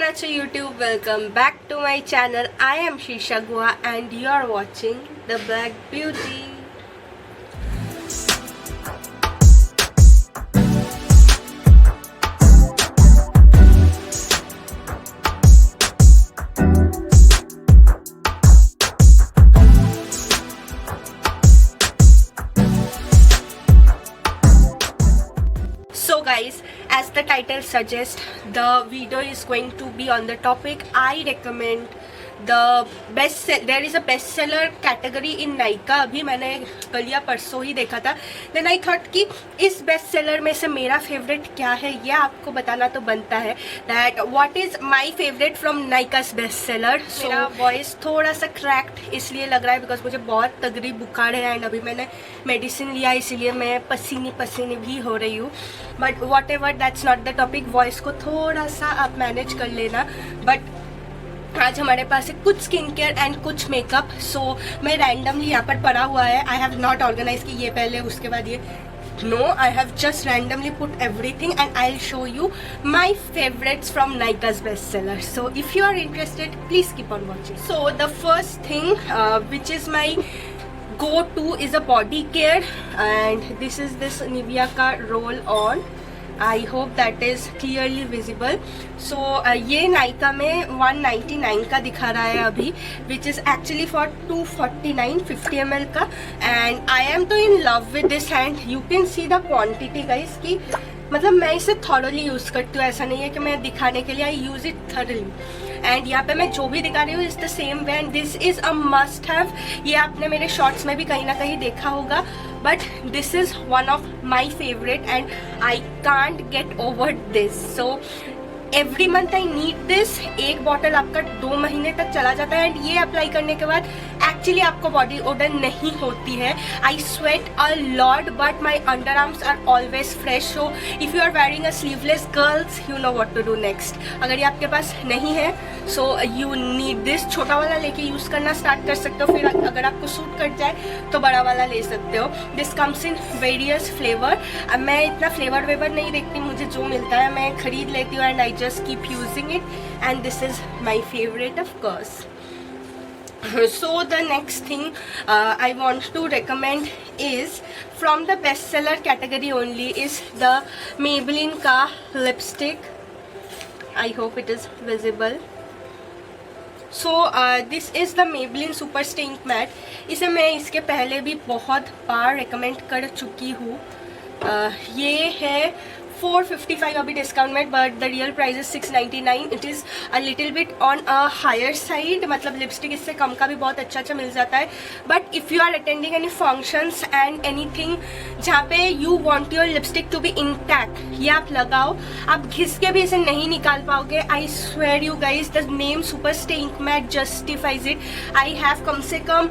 Namaskar to YouTube. Welcome back to my channel. I am Shisha Guha and you are watching The Black Beauty. So guys, as the title suggests, the video is going to be on the topic I recommend there is a bestseller category in Nykaa. अभी मैंने कल या परसों ही देखा था. Then I thought कि इस bestseller में से मेरा favorite क्या है ये आपको बताना तो बनता है. That what is my favorite from Nykaa's bestseller. So मेरा voice थोड़ा सा cracked इसलिए लग रहा है because मुझे बहुत तगड़ी बुखार है and अभी मैंने मेडिसिन लिया इसलिए मैं पसीनी भी हो रही हूँ. But whatever, that's not the topic. Voice को थोड़ा सा आप manage कर लेना. But आज हमारे पास है कुछ स्किन केयर एंड कुछ मेकअप. सो मैं रैंडमली यहाँ पर पड़ा हुआ है. आई हैव नॉट ऑर्गेनाइज कि ये पहले उसके बाद ये. No, I have just randomly put everything and I'll show you my favorites from Nykaa's bestseller. So if you are interested, please keep on watching. So the first thing which is my go-to is a body care and this is this Nivea ka roll on. I hope that is clearly visible. So ये नायका में 199 का दिखा रहा है अभी, which is actually for 249 50 ml का. And I am तो in love with this and you can see the quantity guys कि मतलब मैं इसे thoroughly यूज़ करती हूँ. ऐसा नहीं है कि मैं दिखाने के लिए I use it thoroughly. And यहाँ पे मैं जो भी दिखा रही हूँ is the same way and this is a must have. ये आपने मेरे शॉर्ट्स में भी कहीं ना कहीं देखा होगा but this is one of my favourite and I can't get over this. So every month I need this. एक बॉटल आपका 2 महीने तक चला जाता है एंड ये अप्लाई करने के बाद एक्चुअली आपको बॉडी ओडर नहीं होती है. I sweat a lot but my underarms are always fresh. So if you are wearing a sleeveless girls you know what to do next. अगर ये आपके पास नहीं है सो यू नीड दिस. छोटा वाला लेके यूज करना स्टार्ट कर सकते हो, फिर अगर आपको सूट कर जाए तो बड़ा वाला ले सकते हो. This comes in various flavour. मैं इतना फ्लेवर वेवर नहीं देखती, मुझे जो मिलता है मैं खरीद लेती हूँ and I just keep using it and this is my favorite of course. So the next thing I want to recommend is from the bestseller category only is the Maybelline ka lipstick. I hope it is visible. So this is the Maybelline Super Stay Ink Matte. इसे मैं इसके पहले भी बहुत बार recommend कर चुकी हूँ. ये है 455 अभी डिस्काउंट में but the real price is 699. It is a little bit on a higher side. मतलब लिपस्टिक इससे कम का भी बहुत अच्छा मिल जाता है. But if you are attending any functions and anything जहाँ पे you want your lipstick to be intact, ये आप लगाओ. आप घिस के भी इसे नहीं निकाल पाओगे. I swear you guys the name super stay ink matte justifies it. I have कम से कम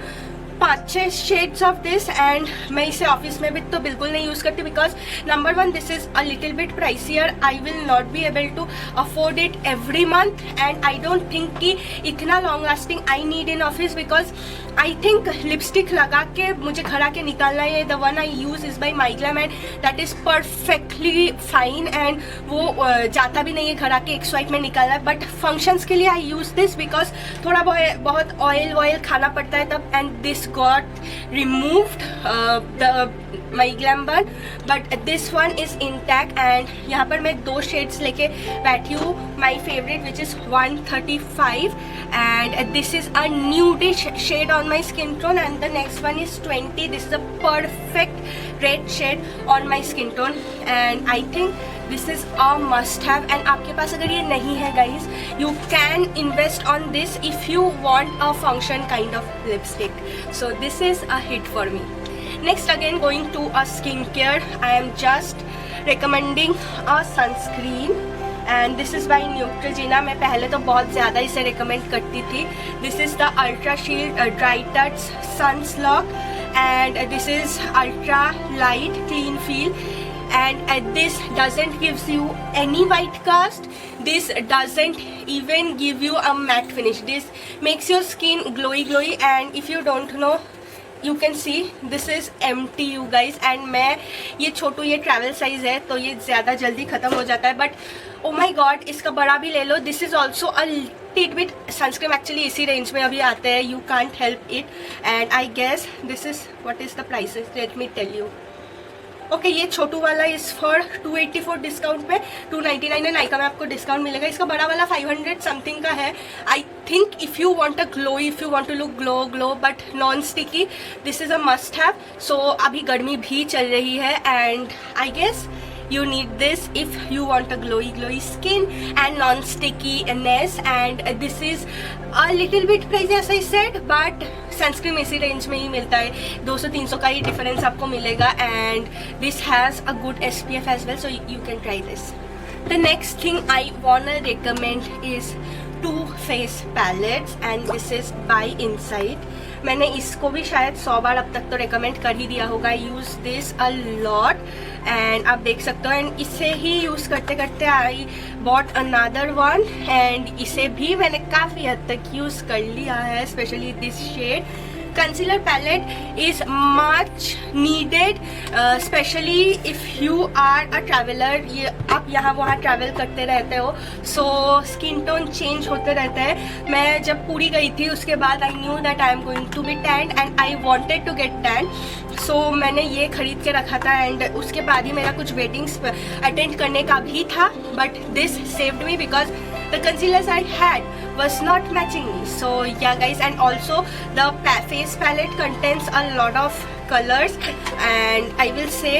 5-6 शेड्स ऑफ दिस एंड मैं इसे ऑफिस में भी तो बिल्कुल नहीं यूज़ करती because number one this is a little bit pricier. I will not be able to afford it every month and I don't think कि इतना long lasting I need in office because I think lipstick लगा के मुझे घर आके निकालना है. The one I use is by MyGlamm and that is perfectly fine and वो जाता भी नहीं है घर आके एक स्वाइप में निकालना है. बट फंक्शंस के लिए आई यूज दिस बिकॉज थोड़ा बहुत ऑयल खाना पड़ता है तब and this got removed the Mayglam one but this one is intact and यहाँ पर मैं 2 शेड्स लेके बैठी हूँ. my favorite which is 135 and this is a nudish shade on my skin tone and the next one is 20. this is a perfect red shade on my skin tone and I think this is a must have. and आपके पास अगर ये नहीं है guys you can invest on this if you want a function kind of lipstick. so this is a hit for me. next again going to a skincare. I am just recommending a sunscreen and this is by Neutrogena. मैं पहले तो बहुत ज़्यादा इसे recommend करती थी. this is the Ultra Shield Dry Touch Sunslock and this is Ultra Light Clean Feel and this doesn't gives you any white cast. this doesn't even give you a matte finish. this makes your skin glowy and if you don't know you can see this is empty you guys and मैं ये छोटू ये travel size है तो ये ज़्यादा जल्दी ख़त्म हो जाता है. बट ओ माई गॉड, इसका बड़ा भी ले लो. This is also a little bit sunscreen. Actually इसी रेंज में अभी आते हैं. You can't help it. And I guess this is what is the prices. Let me tell you. Okay, ये छोटू वाला इज फॉर 284 डिस्काउंट पे 299 है. नाइका में आपको डिस्काउंट मिलेगा. इसका बड़ा वाला 500 समथिंग का है. I think if you want a glow, if you want to look glow but non sticky, this is a must have. So अभी गर्मी भी चल रही है and I guess you need this if you want a glowy skin and non-stickiness. And this is a little bit pricey as I said, but sunscreen इसी range में ही मिलता है. 200-300 का ही डिफरेंस आपको मिलेगा. And this has a good SPF as well, so you can try this. The next thing I wanna recommend is two face palettes and this is by Insight. मैंने इसको भी शायद 100 बार अब तक तो रेकमेंड कर ही दिया होगा. Use this a lot and आप देख सकते हो. एंड इसे ही यूज करते करते I bought another one and इसे भी मैंने काफ़ी हद तक यूज कर लिया है. Specially this shade concealer palette is much needed, especially if you are a traveler. ये आप यहाँ वहाँ ट्रैवल करते रहते हो, so skin tone change होते रहता है. मैं जब पूरी गई थी उसके बाद I knew that I am going to be tanned and I wanted to get tan, so मैंने ये खरीद के रखा था. एंड उसके बाद ही मेरा कुछ वेटिंग्स अटेंड करने का भी था, but this saved me because the concealers I had was not matching me. So yeah guys, and also the face palette contains a lot of colors and I will say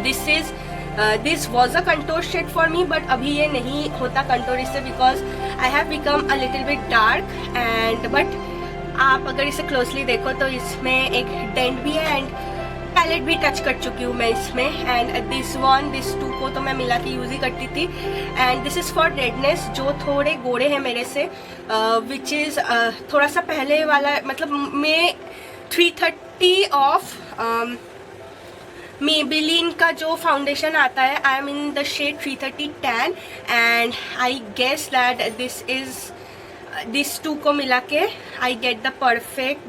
this was a contour shade for me, but अभी ये नहीं होता contour इससे because I have become a little bit dark. and but आप अगर इसे closely देखो तो इसमें एक dent भी है एंड पैलेट भी टच कर चुकी हूँ मैं इसमें. एंड दिस टू को तो मैं मिला के यूज ही करती थी. And this is for redness जो थोड़े गोरे हैं मेरे से, विच इज़ थोड़ा सा पहले वाला, मतलब मैं 330 ऑफ मेबेलिन का जो फाउंडेशन आता है. I am in the shade 330 tan and I guess that this two को मिला के I get the perfect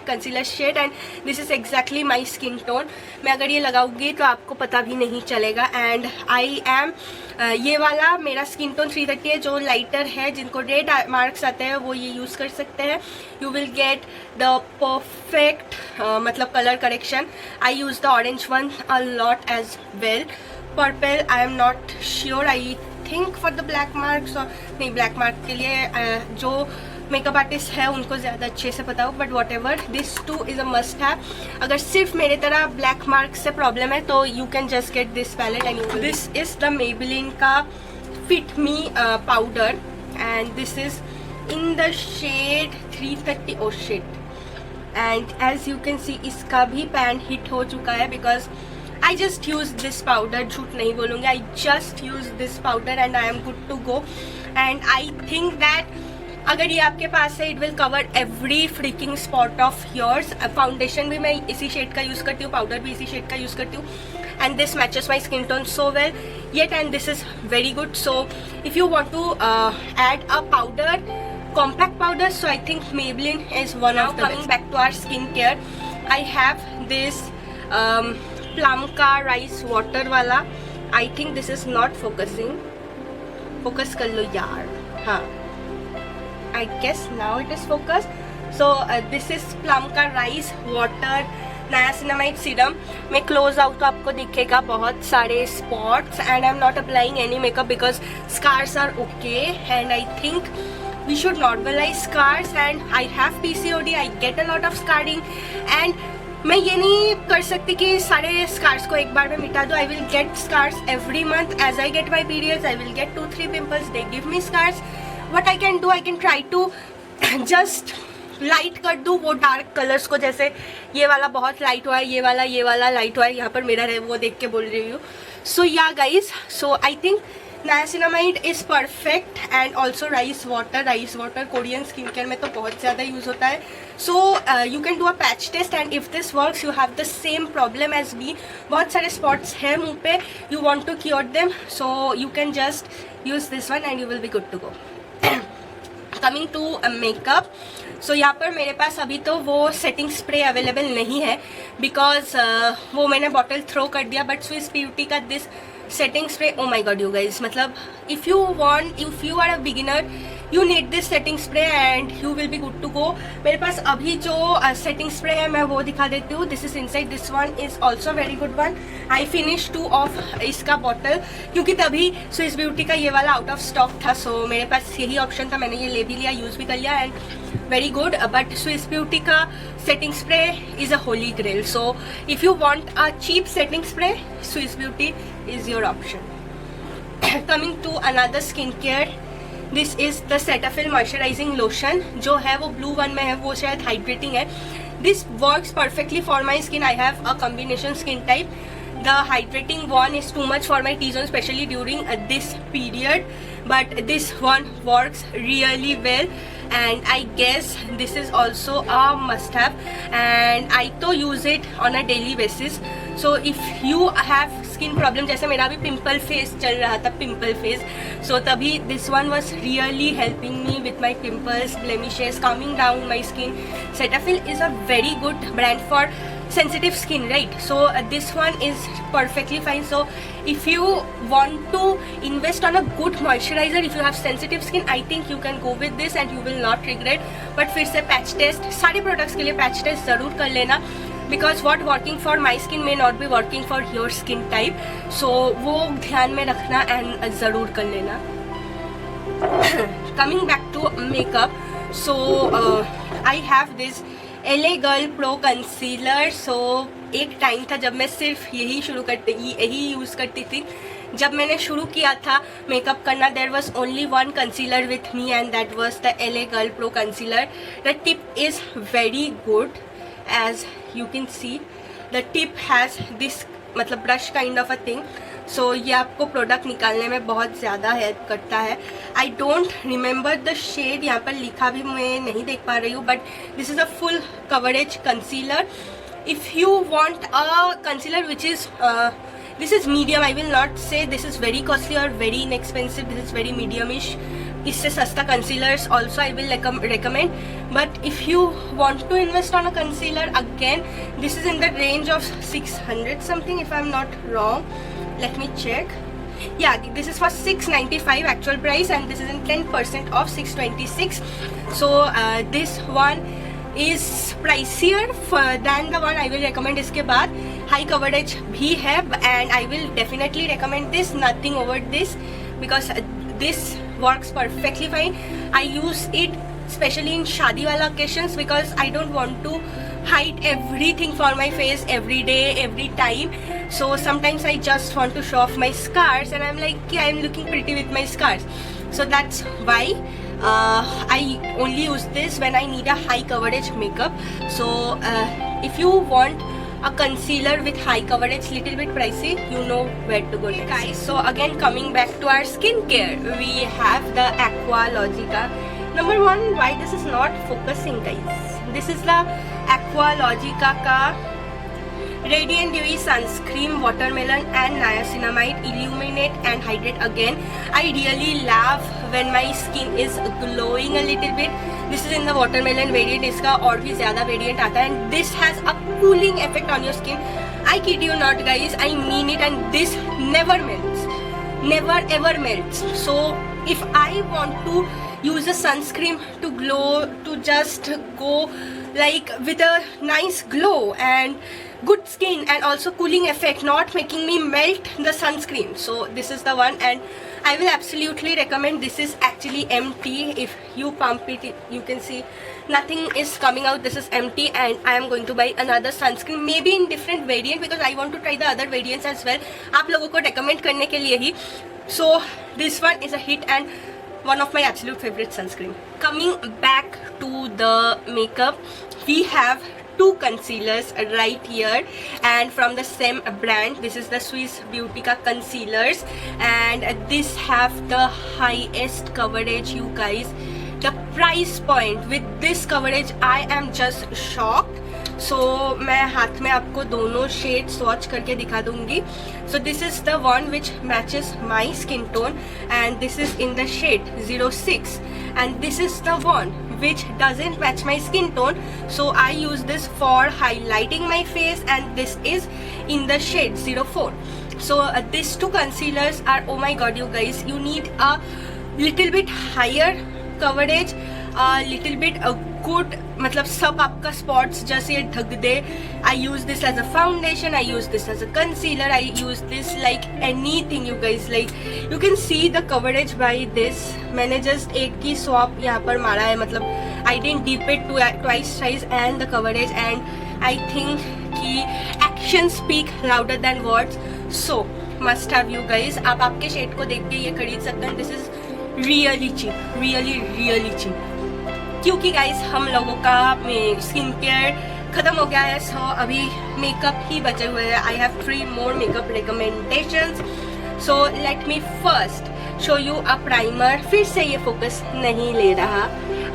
concealer shade and this is exactly my skin tone. मैं अगर ये लगाऊंगी तो आपको पता भी नहीं चलेगा. एंड आई एम ये वाला मेरा स्किन टोन 330 है. जो लाइटर है, जिनको रेड मार्क्स आते हैं, वो ये यूज़ कर सकते हैं. You will get the perfect मतलब colour correction. I use the orange one a lot as well. Purple I am not sure, I think for the black marks. और नहीं, ब्लैक मार्क के लिए जो मेकअप आर्टिस्ट है उनको ज़्यादा अच्छे से पता हो, but what ever, this two is a must have. अगर सिर्फ मेरे तरह ब्लैक मार्क से प्रॉब्लम है तो you can just get this palette. And this is the Maybelline का fit me powder and this is in the shade 330. Oh shit. And as you can see इसका भी पैन हिट हो चुका है because I just use this powder. झूठ नहीं बोलूँगी, I just use this powder and I am good to go. And I think that अगर ये आपके पास है, it will cover every freaking spot of yours. Foundation भी मैं इसी शेड का यूज़ करती हूँ, पाउडर भी इसी शेड का यूज़ करती हूँ. And this matches my skin tone so well. Yet and this is very good. So if you want to add a powder, compact powder, so I think Maybelline is one of the best. Coming back to our skincare, I have this plum का rice water वाला. I think this is not focusing. Focus कर लो यार. हाँ, I guess now it is focus. So this is plum का rice water niacinamide serum. मैं close out तो आपको दिखेगा बहुत सारे spots. And I am not applying any makeup because scars are okay and I think we should normalize scars. And I have PCOD, I get a lot of scarring and मैं ये नहीं कर सकती कि सारे स्कार्स को एक बार में मिटा दो. I will get scars every month as I get my periods. I will get 2-3 pimples, they give me scars. What I can do, I can try to just light कर दूँ वो डार्क कलर्स को. जैसे ये वाला बहुत light हुआ है, ये वाला लाइट हुआ है. यहाँ पर मेरा है वो देख के बोल रही हूँ. So yeah guys, so I think niacinamide is perfect and also rice water Korean skin care में तो बहुत ज़्यादा यूज़ होता है. So you can do a patch test and if this works, you have the same problem as me. बहुत सारे spots हैं मुंह पे, you want to cure them, so you can just use this one and you will be good to go. Coming to make up, सो यहाँ पर मेरे पास अभी तो वो सेटिंग स्प्रे अवेलेबल नहीं है बिकॉज वो मैंने बॉटल थ्रो कर दिया. बट स्विस ब्यूटी का this setting spray. Oh my god you guys, मतलब if you are a beginner, you need this setting spray and you will be good to go. मेरे पास अभी जो setting spray है मैं वो दिखा देती हूँ. This is inside. This one is also very good one. I finished 2 of इसका bottle क्योंकि तभी Swiss Beauty का ये वाला out of stock था. So मेरे पास यही option था, मैंने ये ले भी लिया, use भी कर लिया and very good. But Swiss Beauty का setting spray is a holy grail. So if you want a cheap setting spray, Swiss Beauty is your option. Coming to another skincare, this is the Cetaphil moisturising lotion. जो है वो blue one में है, वो शायद hydrating है. This works perfectly for my skin. I have a combination skin type. The hydrating one is too much for my T-zone, especially during this period, but this one works really well and I guess this is also a must have and I to use it on a daily basis. So if you have skin problem, जैसे मेरा भी pimple face चल रहा था, pimple face, so तभी this one was really helping me with my pimples, blemishes, calming down my skin. Cetaphil is a very good brand for sensitive skin, right? So this one is perfectly fine. So if you want to invest on a good moisturizer, if you have sensitive skin, I think you can go with this and you will not regret. But फिर से patch test, सारे products के लिए patch test ज़रूर कर लेना, because what working for my skin may not be working for your skin type. So वो ध्यान में रखना and ज़रूर कर लेना. Coming back to makeup, so I have this LA Girl Pro Concealer. So एक टाइम था जब मैं सिर्फ यही यूज़ करती थी. जब मैंने शुरू किया था मेकअप करना, there was only one concealer with me and that was the LA Girl Pro Concealer. The tip is very good, as you can see. The tip has this मतलब brush kind of a thing. सो ये आपको product निकालने में बहुत ज़्यादा help करता है. I don't remember the shade, यहाँ पर लिखा भी मैं नहीं देख पा रही हूँ, but this is a full coverage concealer. If you want a concealer which is this is medium, I will not say this is very costly or very inexpensive, this is very medium-ish. इससे सस्ता concealers also I will recommend. But if you want to invest on a concealer, again this is in the range of 600 something if I'm not wrong. Let me check. Yeah, this is for 695 actual price and this is in 10% off 626. So this one is pricier than the one I will recommend. इसके बाद high coverage भी है and I will definitely recommend this, nothing over this, because this works perfectly fine. I use it especially in शादी वाला occasions because I don't want to hide everything for my face every day, every time. So sometimes I just want to show off my scars and I'm like, yeah, I'm looking pretty with my scars. So that's why I only use this when I need a high coverage makeup. So if you want a concealer with high coverage, little bit pricey, you know where to go next. Guys, so again coming back to our skincare, we have the Aqualogica. Number one, why this is not focusing, guys? This is the Aqualogica ka Radiant Dewy Sunscreen Watermelon and Niacinamide Illuminate and Hydrate again. I really love when my skin is glowing a little bit. This is in the watermelon variant. इसका और भी ज़्यादा variant आता है and this has a cooling effect on your skin. I kid you not, guys. I mean it, and this never melts. Never ever melts. So if I want to use a sunscreen to glow, to just go like with a nice glow and good skin and also cooling effect, not making me melt the sunscreen, so this is the one and I will absolutely recommend. This is actually empty. If you pump it, you can see nothing is coming out. This is empty and I am going to buy another sunscreen, maybe in different variant, because I want to try the other variants as well, आप लोगों को recommend करने के लिए ही. So this one is a hit and one of my absolute favorite sunscreen. Coming back to the makeup, we have two concealers right here and from the same brand. This is the Swiss Beauty ka concealers and this have the highest coverage, you guys. The price point with this coverage, I am just shocked. So मैं हाथ में आपको दोनों shade swatch करके दिखा दूंगी. So this is the one which matches my skin tone and this is in the shade 06 and this is the one which doesn't match my skin tone, so I use this for highlighting my face and this is in the shade 04. So these two concealers are, oh my god you guys, you need a little bit higher coverage, a little bit good, मतलब सब आपका spots जैसे ये ढक दे. I use this as a foundation, I use this as a concealer, I use this like anything you guys. Like you can see the coverage by this. मैंने just एक की swap यहाँ पर मारा है, मतलब I didn't dip it twice size and the coverage, and I think कि actions speak louder than words. So must have you guys. आप आपके शेड को देख के ये खरीद सकते हैं. This is really cheap, really cheap. क्योंकि गाइस हम लोगों का स्किन केयर खत्म हो गया है, सो अभी मेकअप ही बचे हुए हैं. I have 3 more makeup recommendations. So let me first show you a primer. फिर से ये फोकस नहीं ले रहा.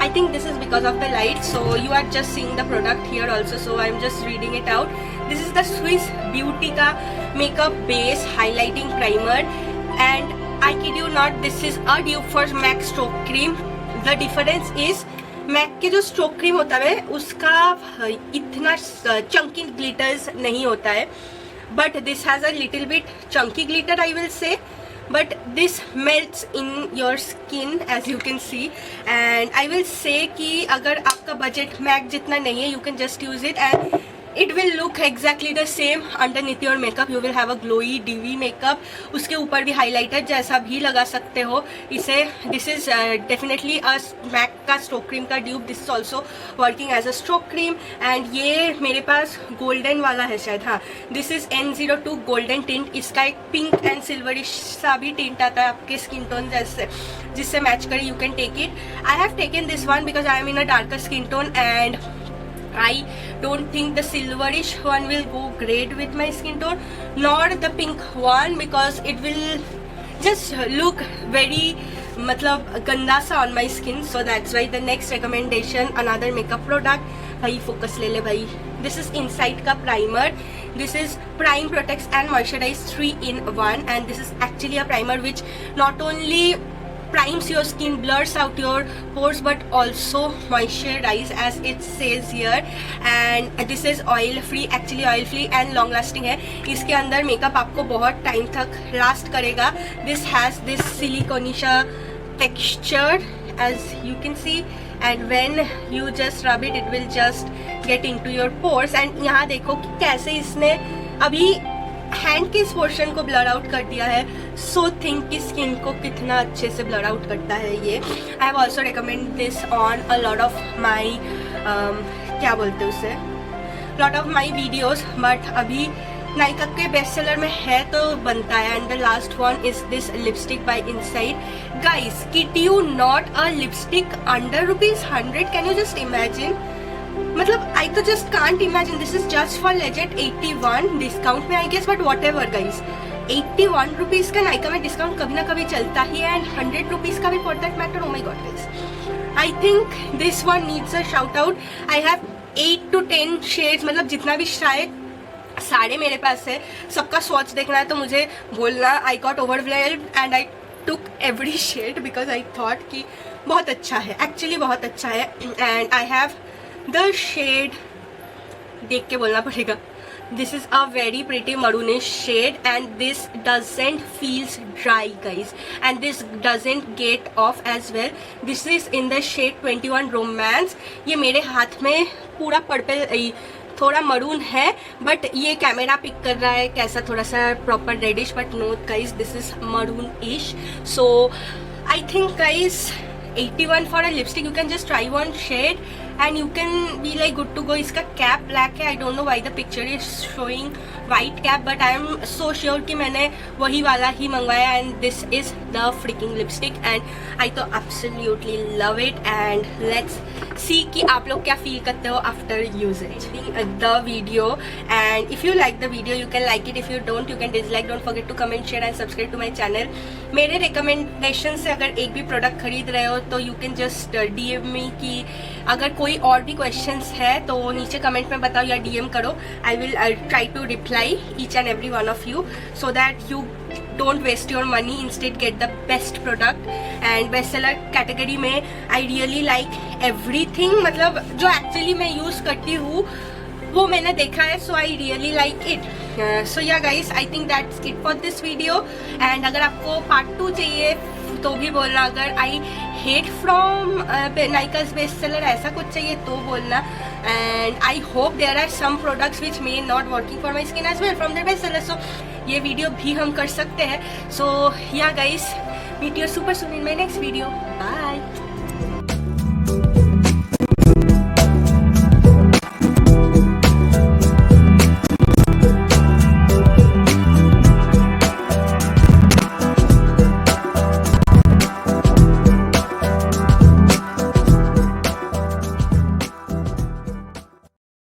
I think this is because of the light, so you are just seeing the product here also, so I am just reading it out. This is the Swiss beauty का makeup base highlighting primer, and I kid you not, this is a dupe for Mac stroke cream. The difference is MAC के जो strobe cream होता है उसका इतना Chunky glitters नहीं होता है, but this has a little bit Chunky glitter I will say, but this melts in your skin as you can see. And I will say कि अगर आपका बजट मैक जितना नहीं है, you can just use it and it will look exactly the same underneath your makeup. You will have a glowy dewy makeup. उसके ऊपर भी highlighter जैसा भी लगा सकते हो इसे. This is definitely a MAC का stroke cream का dupe. This is also working as a stroke cream. And ये मेरे पास golden वाला है शायद. हाँ, this is N02 golden tint. इसका एक pink and silverish सा भी tint आता है आपके skin tone जैसे, जिससे मैच करे. You can take it. I have taken this one because I am in a darker skin tone and I don't think the silverish one will go great with my skin tone, nor the pink one, because it will just look very मतलब गंदा सा on my skin. So that's why the next recommendation, another makeup product. भाई focus ले ले भाई. This is Insight का primer. This is prime, protects and moisturize 3 in 1, and this is actually a primer which not only primes your skin, blurs out your pores, but also moisturize as it says here. And this is oil free, actually oil free and long lasting है. इसके अंदर makeup आपको बहुत time तक last करेगा. This has this siliconisha texture as you can see, and when you just rub it, it will just get into your pores. And यहाँ देखो कि कैसे इसने अभी हैंड के इस पोर्शन को ब्लर आउट कर दिया है. सो थिंक कि स्किन को कितना अच्छे से ब्लर आउट करता है ये. I have also recommend this on a lot of my क्या बोलते हैं उसे, lot of my videos, but अभी नाइका के बेस्ट सेलर में है तो बनता है. And the last one is this lipstick by Insight. Guys, kid you not a lipstick under ₹100? Can you just imagine? मतलब I तो just can't imagine. This is just for legit 81 discount में I guess, but whatever guys, 81 rupees का नाइका में discount कभी ना कभी चलता ही है, एंड 100 रुपीज़ का भी for that matter. Oh my god guys, I think this one needs a shout out. I have 8 to 10 shades, मतलब जितना भी शायद सारे मेरे पास है. सबका स्वॉच देखना है तो मुझे बोलना. I got overwhelmed and I took every shade because I thought कि बहुत अच्छा है, एक्चुअली बहुत अच्छा है. And I have the shade, देख के बोलना पड़ेगा. This is a very pretty maroonish shade, and this doesn't feels dry guys, and this doesn't get off as well. This is in the shade 21 romance. ये मेरे हाथ में पूरा purple थोड़ा मरून है, बट ये कैमरा पिक कर रहा है कैसा थोड़ा सा proper reddish, but no guys, this is maroonish. So I think guys, 81 for a lipstick, you can just try one shade and you can be like good to go. इसका cap black है. I don't know why the picture is showing white cap, but I am so sure कि मैंने वही वाला ही मंगवाया. And this is the freaking lipstick and I तो absolutely love it. And let's see कि आप लोग क्या feel करते हो after using the video. And if you like the video, you can like it. If you don't, you can dislike. Don't forget to comment, share and subscribe to my channel. मेरे recommendation से अगर एक भी product खरीद रहे हो तो you can just DM me कि अगर कोई और भी क्वेश्चंस है तो नीचे कमेंट में बताओ या डीएम करो. I will try to reply each and every one of you so that you don't waste your money, instead get the best product. And best seller category में आई रियली लाइक एवरीथिंग, मतलब जो actually मैं use करती हूँ वो मैंने देखा है, so I really like it. So yeah guys, I think that's it for this video. And अगर आपको पार्ट 2 चाहिए तो भी बोलना. अगर I hate from Nykaa's best seller ऐसा कुछ चाहिए तो बोलना. And I hope there are some products which may not working for my skin as well from the best seller. So ये वीडियो भी हम कर सकते हैं. So yeah guys, meet you super soon in my next video. Bye.